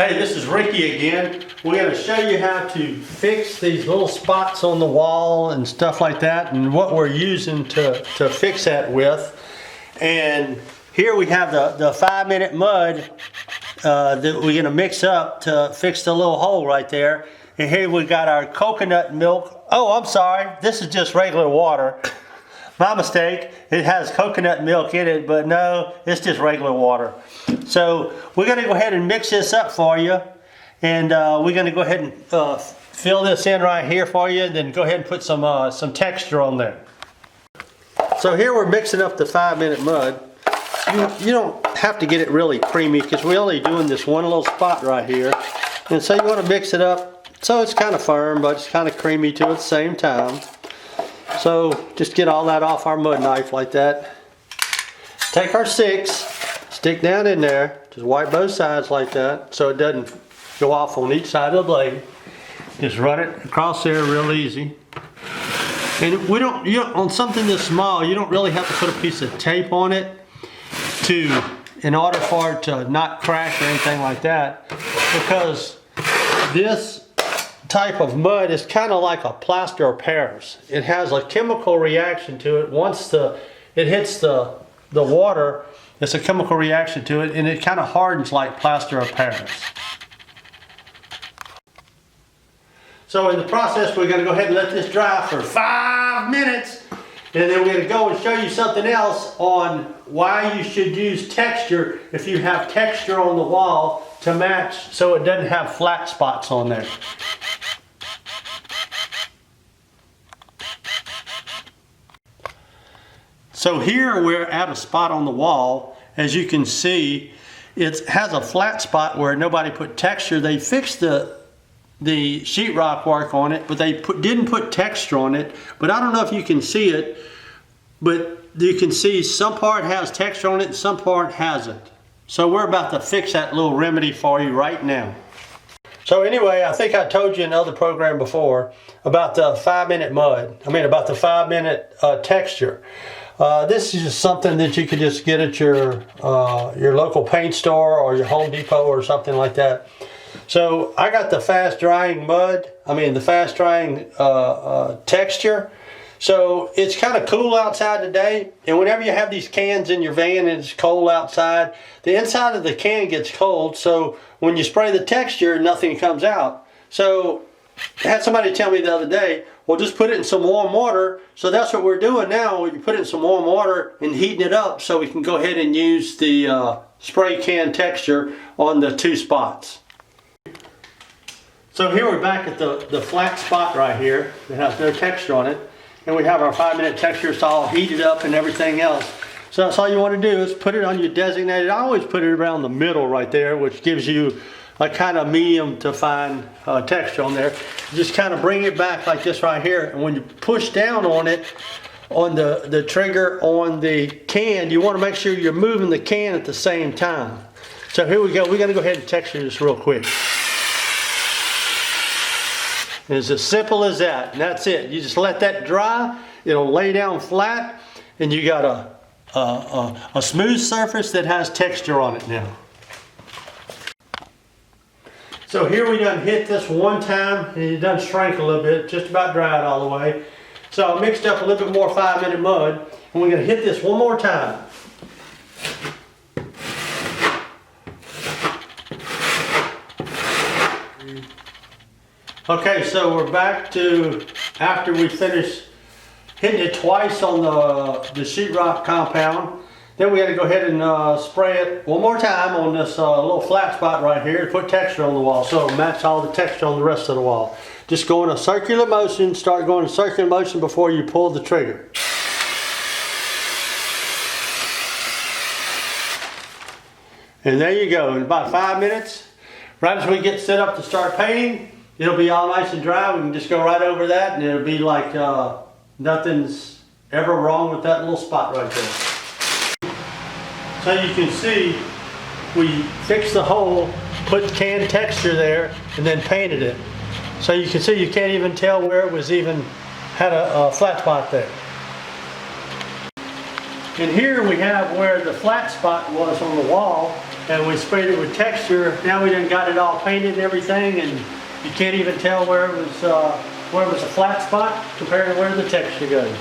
Hey, this is Ricky again. We're going to show you how to fix these little spots on the wall and stuff like that, and what we're using to fix that with. And here we have the 5-minute mud that we're going to mix up to fix the little hole right there. And here we got our coconut milk. Oh, I'm sorry, this is just regular water. My mistake, it has coconut milk in it, but no, it's just regular water. So we're going to go ahead and mix this up for you, and we're going to go ahead and fill this in right here for you, and then go ahead and put some texture on there. So here we're mixing up the 5-minute mud. You don't have to get it really creamy because we're only doing this one little spot right here. And so you want to mix it up so it's kind of firm, but it's kind of creamy too at the same time. So just get all that off our mud knife like that. Take our 6, stick down in there, just wipe both sides like that so it doesn't go off on each side of the blade. Just run it across there real easy. And on something this small, you don't really have to put a piece of tape on it in order for it to not crack or anything like that, because this type of mud is kind of like a plaster of Paris. It has a chemical reaction to it. Once it hits the water, it's a chemical reaction to it, and it kind of hardens like plaster of Paris. So in the process, we're going to go ahead and let this dry for 5 minutes, and then we're going to go and show you something else on why you should use texture if you have texture on the wall to match so it doesn't have flat spots on there. So here we're at a spot on the wall. As you can see, it has a flat spot where nobody put texture. They fixed the sheetrock work on it, but they didn't put texture on it. But I don't know if you can see it, but you can see some part has texture on it and some part hasn't. So we're about to fix that little remedy for you right now. So anyway, I think I told you in another program before about the 5-minute mud. About the 5-minute texture. This is just something that you could just get at your local paint store or your Home Depot or something like that. So I got the fast drying texture. So it's kind of cool outside today, and whenever you have these cans in your van and it's cold outside, the inside of the can gets cold, so when you spray the texture, nothing comes out. So I had somebody tell me the other day, well, just put it in some warm water. So that's what we're doing now. We put it in some warm water and heating it up so we can go ahead and use the spray can texture on the 2 spots. So here we're back at the flat spot right here that has no texture on it. And we have our 5-minute texture. It's all heated up and everything else. So that's all you want to do is put it on your designated. I always put it around the middle right there, which gives you a kind of medium to fine texture on there. Just kind of bring it back like this right here. And when you push down on it, on the trigger on the can, you want to make sure you're moving the can at the same time. So here we go. We're going to go ahead and texture this real quick. And it's as simple as that, and that's it. You just let that dry, it'll lay down flat, and you got a smooth surface that has texture on it now. So here we done hit this one time, and it done shrank a little bit, just about dried all the way. So I mixed up a little bit more 5-minute mud, and we're going to hit this one more time. Okay, so we're back to after we finish hitting it twice on the sheetrock compound. Then we got to go ahead and spray it one more time on this little flat spot right here to put texture on the wall, so it'll match all the texture on the rest of the wall. Just go in a circular motion, start going in circular motion before you pull the trigger. And there you go. In about 5 minutes, right as we get set up to start painting, it'll be all nice and dry. We can just go right over that, and it'll be like nothing's ever wrong with that little spot right there. So you can see we fixed the hole, put can texture there, and then painted it. So you can see you can't even tell where it was even had a flat spot there. And here we have where the flat spot was on the wall, and we sprayed it with texture. Now we done got it all painted and everything, and you can't even tell where it was a flat spot compared to where the texture goes.